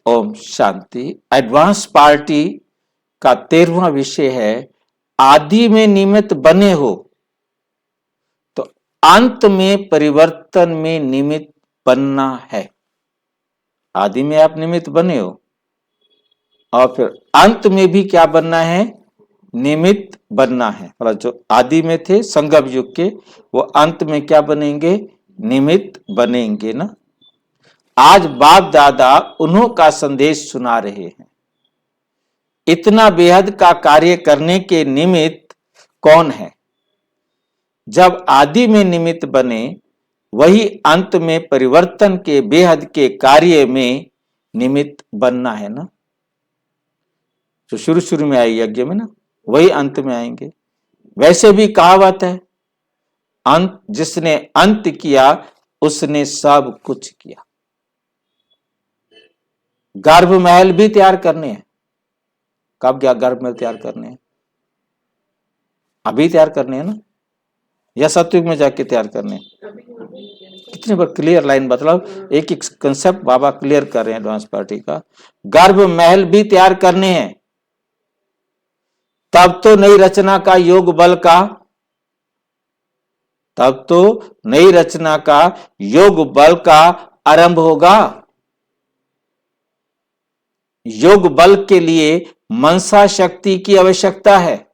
Om Shanti. Advance party का 13वां विषय है आदि में निमित्त बने हो तो अंत में परिवर्तन में निमित्त बनना है। आदि में आप निमित्त बने हो और फिर अंत में भी क्या बनना है, निमित्त बनना है। मतलब जो आदि में थे संगम युग के, वो अंत में क्या बनेंगे, निमित्त बनेंगे ना। आज बाप दादा उन्हों का संदेश सुना रहे हैं। इतना बेहद का कार्य करने के निमित्त कौन है? जब आदि में निमित्त बने वही अंत में परिवर्तन के बेहद के कार्य में निमित्त बनना है ना। जो शुरू में आई यज्ञ में ना, वही अंत में आएंगे। वैसे भी कहावत है, अंत जिसने अंत किया उसने सब कुछ किया। गर्भ महल भी तैयार करने हैं। कब क्या गर्भ महल तैयार करने हैं? अभी तैयार करने हैं ना, या सतयुग में जाके तैयार करने हैं? कितने बार क्लियर लाइन मतलब एक एक कंसेप्ट बाबा क्लियर कर रहे हैं एडवांस पार्टी का। गर्भ महल भी तैयार करने हैं, तब तो नई रचना का योग बल का, तब तो नई रचना का योग बल का आरंभ होगा। योग बल के लिए मनसा शक्ति की आवश्यकता है।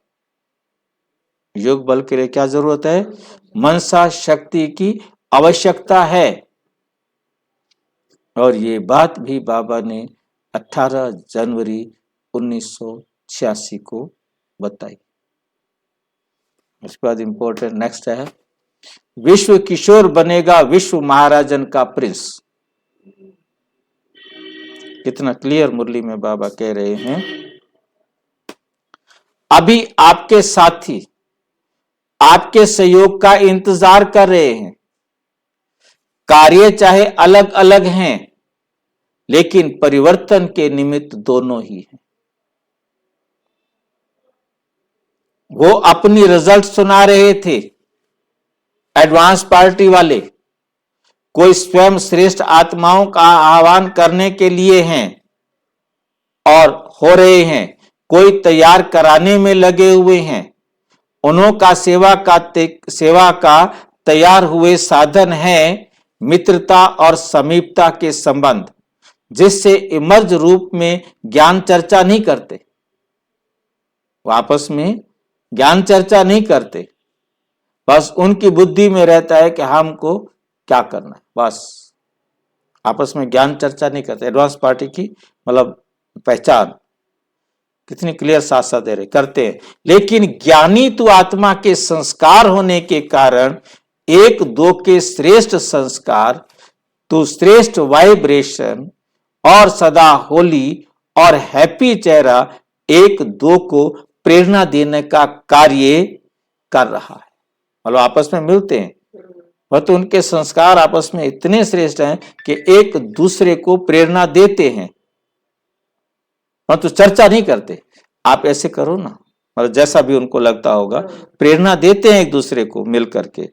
योग बल के लिए क्या जरूरत है? मनसा शक्ति की आवश्यकता है। और ये बात भी बाबा ने 18 जनवरी 1986 को बताई। उसके बाद इंपॉर्टेंट नेक्स्ट है, विश्व किशोर बनेगा विश्व महाराजन का प्रिंस। कितना क्लियर मुरली में बाबा कह रहे हैं, अभी आपके साथी आपके सहयोग का इंतजार कर रहे हैं। कार्य चाहे अलग अलग हैं, लेकिन परिवर्तन के निमित्त दोनों ही हैं। वो अपनी रिजल्ट सुना रहे थे एडवांस पार्टी वाले। कोई स्वयं श्रेष्ठ आत्माओं का आह्वान करने के लिए हैं और हो रहे हैं, कोई तैयार कराने में लगे हुए हैं। उन्हों का सेवा का तैयार हुए साधन है मित्रता और समीपता के संबंध, जिससे इमर्ज रूप में ज्ञान चर्चा नहीं करते। वो आपस में ज्ञान चर्चा नहीं करते, बस उनकी बुद्धि में रहता है कि हमको क्या करना है, बस आपस में ज्ञान चर्चा नहीं करते। एडवांस पार्टी की मतलब पहचान कितनी क्लियर साथ साथ दे रहे, करते हैं। लेकिन ज्ञानी तो आत्मा के संस्कार होने के कारण एक दो के श्रेष्ठ संस्कार तो श्रेष्ठ वाइब्रेशन और सदा होली और हैप्पी चेहरा एक दो को प्रेरणा देने का कार्य कर रहा है। मतलब आपस में मिलते हैं, वह तो उनके संस्कार आपस में इतने श्रेष्ठ हैं कि एक दूसरे को प्रेरणा देते हैं, तो चर्चा नहीं करते। आप ऐसे करो ना, मतलब जैसा भी उनको लगता होगा, प्रेरणा देते हैं एक दूसरे को मिल करके,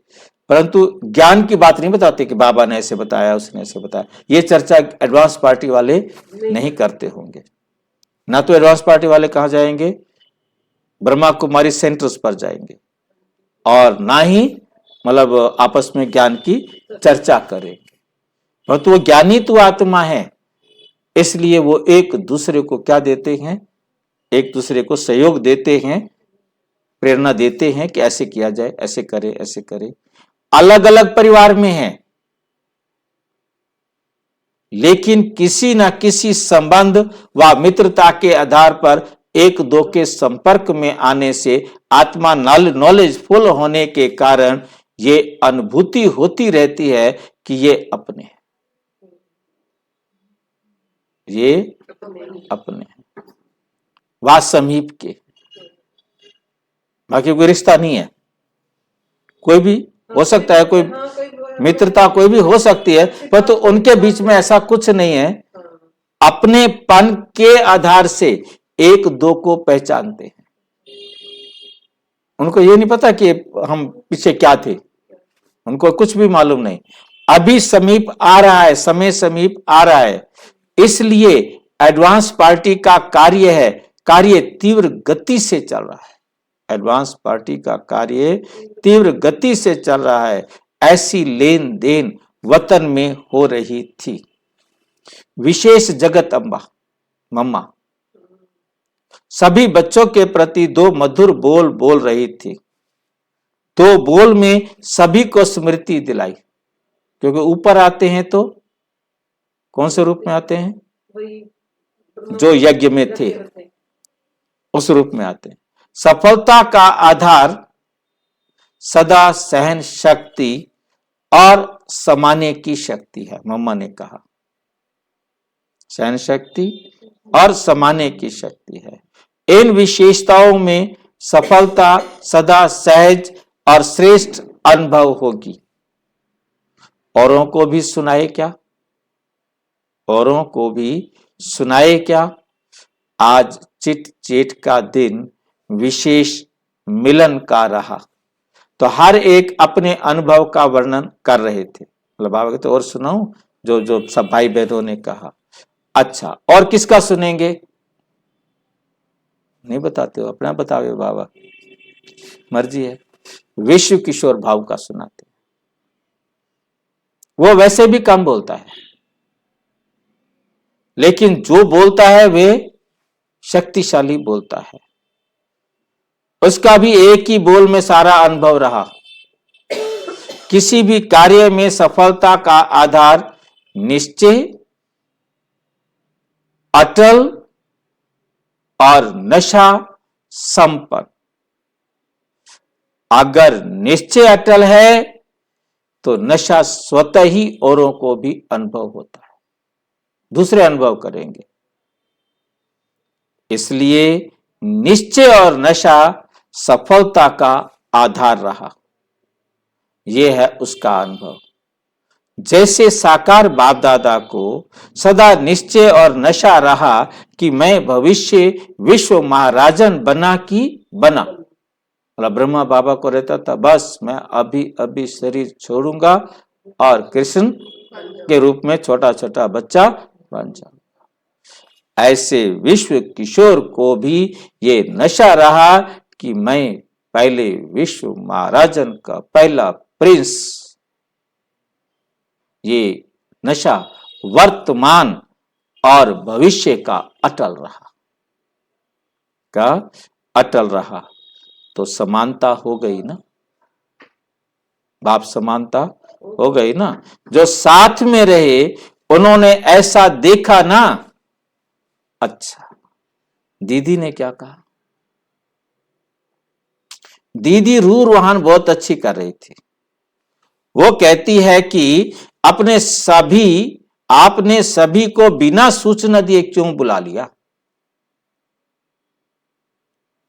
परंतु ज्ञान की बात नहीं बताते कि बाबा ने ऐसे बताया, उसने ऐसे बताया। ये चर्चा एडवांस पार्टी वाले नहीं करते होंगे। ना तो एडवांस पार्टी वाले कहां जाएंगे, ब्रह्मा कुमारी सेंटर्स पर जाएंगे, और ना ही मतलब आपस में ज्ञान की चर्चा करेंगे। परंतु वो ज्ञानी तो आत्मा है, इसलिए वो एक दूसरे को क्या देते हैं, एक दूसरे को सहयोग देते हैं, प्रेरणा देते हैं कि ऐसे किया जाए, ऐसे करे, ऐसे करे। अलग अलग परिवार में हैं, लेकिन किसी न किसी संबंध व मित्रता के आधार पर एक दो के संपर्क में आने से आत्मा नॉलेजफुल होने के कारण ये अनुभूति होती रहती है कि ये अपने हैं, ये अपने हैं, वा समीप के, बाकी कोई रिश्ता नहीं है। कोई भी हो सकता है, कोई मित्रता कोई भी हो सकती है, पर तो उनके बीच में ऐसा कुछ नहीं है। अपनेपन के आधार से एक दो को पहचानते हैं। उनको ये नहीं पता कि हम पीछे क्या थे, उनको कुछ भी मालूम नहीं। अभी समीप आ रहा है, समय समीप आ रहा है, इसलिए एडवांस पार्टी का कार्य तीव्र गति से चल रहा है। एडवांस पार्टी का कार्य तीव्र गति से चल रहा है। ऐसी लेन देन वतन में हो रही थी। विशेष जगत अम्बा मम्मा सभी बच्चों के प्रति दो मधुर बोल बोल रही थी। तो बोल में सभी को स्मृति दिलाई, क्योंकि ऊपर आते हैं तो कौन से रूप में आते हैं? जो यज्ञ में थे उस रूप में आते हैं। सफलता का आधार सदा सहन शक्ति और समाने की शक्ति है। मम्मा ने कहा सहन शक्ति और समाने की शक्ति है। इन विशेषताओं में सफलता सदा सहज और श्रेष्ठ अनुभव होगी। औरों को भी सुनाए क्या? औरों को भी सुनाए क्या? आज चिट चेट का दिन विशेष मिलन का रहा। तो हर एक अपने अनुभव का वर्णन कर रहे थे। मतलब बाबा तो और सुनाऊं जो जो सब भाई बहनों ने कहा। अच्छा, और किसका सुनेंगे? नहीं बताते हो, अपना बतावे बाबा, मर्जी है। विश्व किशोर भाव का सुनाते। वो वैसे भी कम बोलता है, लेकिन जो बोलता है वे शक्तिशाली बोलता है। उसका भी एक ही बोल में सारा अनुभव रहा। किसी भी कार्य में सफलता का आधार निश्चय, अटल और नशा संपन्न। अगर निश्चय अटल है तो नशा स्वतः ही औरों को भी अनुभव होता है, दूसरे अनुभव करेंगे। इसलिए निश्चय और नशा सफलता का आधार रहा। यह है उसका अनुभव। जैसे साकार बाप दादा को सदा निश्चय और नशा रहा कि मैं भविष्य विश्व महाराजन बना कि बना। मतलब ब्रह्मा बाबा को रहता था बस मैं अभी अभी शरीर छोड़ूंगा और कृष्ण के रूप में छोटा छोटा बच्चा बन जाऊंगा। ऐसे विश्व किशोर को भी ये नशा रहा कि मैं पहले विश्व महाराजन का पहला प्रिंस। ये नशा वर्तमान और भविष्य का अटल रहा, का अटल रहा। तो समानता हो गई ना बाप, समानता हो गई ना। जो साथ में रहे उन्होंने ऐसा देखा ना। अच्छा, दीदी ने क्या कहा? दीदी रूर वहान बहुत अच्छी कर रही थी। वो कहती है कि आपने सभी को बिना सूचना दिए क्यों बुला लिया?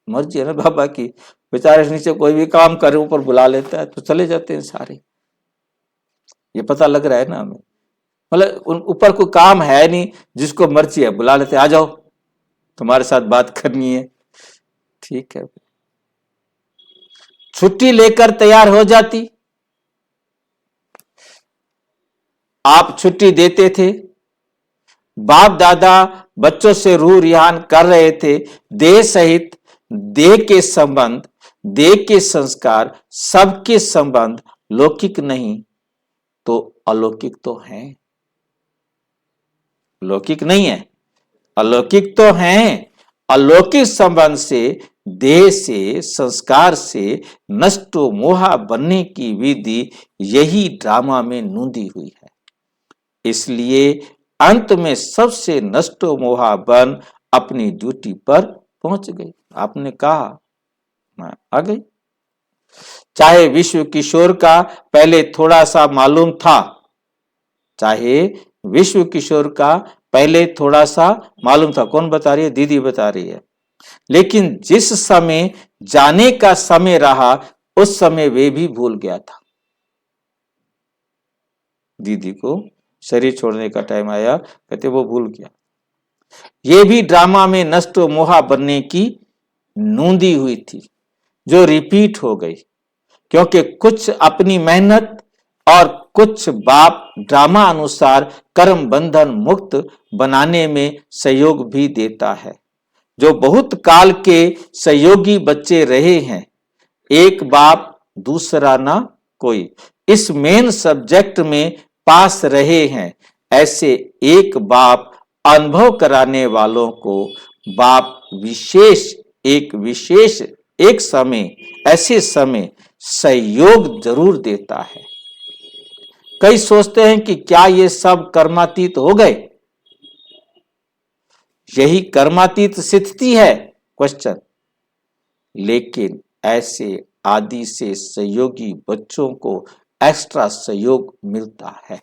मर्जी है ना बाबा की, बेचारे नीचे कोई भी काम करे ऊपर बुला लेता है तो चले जाते हैं सारे। ये पता लग रहा है ना हमें। मतलब ऊपर कोई काम है नहीं, जिसको मर्जी है बुला लेते, आ जाओ तुम्हारे साथ बात करनी है। ठीक है, छुट्टी लेकर तैयार हो जाती। आप छुट्टी देते थे। बाप दादा बच्चों से रूह रिहान कर रहे थे। देह सहित देह के संबंध, देह के संस्कार, सबके संबंध लौकिक नहीं तो अलौकिक तो हैं। लौकिक नहीं है, अलौकिक तो हैं। अलौकिक संबंध से, देह से, संस्कार से नष्टो मोहा बनने की विधि यही ड्रामा में नूंदी हुई है। इसलिए अंत में सबसे नष्टो मोहा बन अपनी ड्यूटी पर पहुंच गई। आपने कहा मैं आ गई। चाहे विश्व किशोर का पहले थोड़ा सा मालूम था, चाहे विश्व किशोर का पहले थोड़ा सा मालूम था। कौन बता रही है? दीदी बता रही है। लेकिन जिस समय जाने का समय रहा उस समय वे भी भूल गया था। दीदी को शरीर छोड़ने का टाइम आया, कहते वो भूल गया। ये भी ड्रामा में नष्ट मोहा बनने की नूंदी हुई थी, जो रिपीट हो गई, क्योंकि कुछ अपनी मेहनत और कुछ बाप ड्रामा अनुसार कर्म बंधन मुक्त बनाने में सहयोग भी देता है। जो बहुत काल के सहयोगी बच्चे रहे हैं, एक बाप दूसरा ना कोई, इस मेन सब्जेक्ट में पास रहे हैं, ऐसे एक बाप अनुभव कराने वालों को बाप विशेष एक समय, ऐसे समय सहयोग जरूर देता है। कई सोचते हैं कि क्या ये सब कर्मातीत हो गए, यही कर्मातीत स्थिति है क्वेश्चन। लेकिन ऐसे आदि से सहयोगी बच्चों को एक्स्ट्रा सहयोग मिलता है,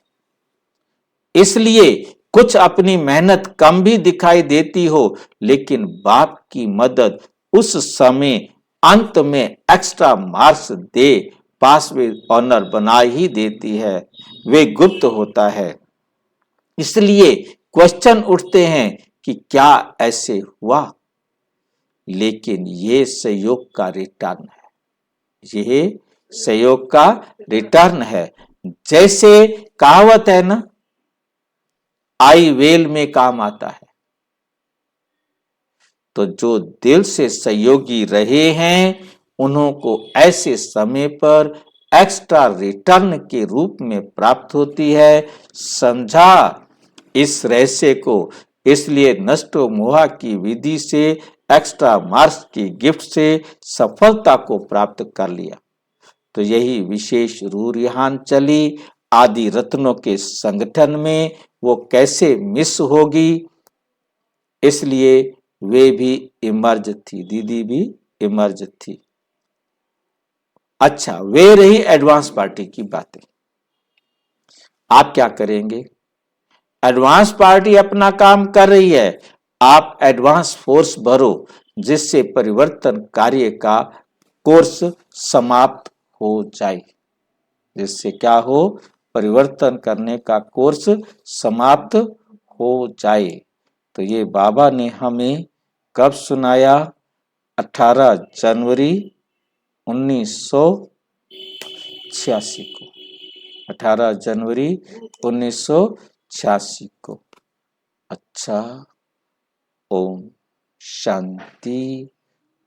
इसलिए कुछ अपनी मेहनत कम भी दिखाई देती हो, लेकिन बाप की मदद उस समय अंत में एक्स्ट्रा मार्क्स दे पास विद ऑनर बना ही देती है, वे गुप्त होता है। इसलिए क्वेश्चन उठते हैं कि क्या ऐसे हुआ, लेकिन ये सहयोग का रिटर्न है, ये सहयोग का रिटर्न है। जैसे कहावत है ना, आई वेल में काम आता है। तो जो दिल से सहयोगी रहे हैं, उन्हों को ऐसे समय पर एक्स्ट्रा रिटर्न के रूप में प्राप्त होती है। समझा इस रहस्य को, इसलिए नष्टो मोहा की विधि से एक्स्ट्रा मार्क्स की गिफ्ट से सफलता को प्राप्त कर लिया। तो यही विशेष रूरिहान चली आदि रत्नों के संगठन में, वो कैसे मिस होगी, इसलिए वे भी इमर्ज थी, दीदी भी इमर्ज थी। अच्छा, वे रही एडवांस पार्टी की बातें। आप क्या करेंगे? एडवांस पार्टी अपना काम कर रही है, आप एडवांस फोर्स भरो, जिससे परिवर्तन कार्य का कोर्स समाप्त हो जाए। जिससे क्या हो, परिवर्तन करने का कोर्स समाप्त हो जाए। तो ये बाबा ने हमें कब सुनाया? 18 जनवरी 1986 को, 18 जनवरी 1986 को। अच्छा, ओम शांति।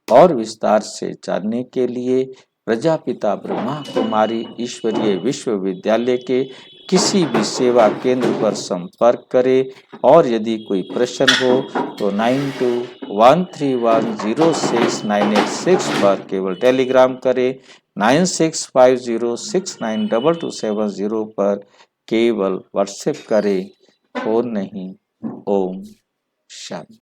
और विस्तार से जानने के लिए प्रजापिता ब्रह्मा कुमारी ईश्वरीय विश्वविद्यालय के किसी भी सेवा केंद्र पर संपर्क करें। और यदि कोई प्रश्न हो तो 9213106986 पर केवल टेलीग्राम करें, 9650692270 पर केवल व्हाट्सएप करें, फोन नहीं। ओम शांति।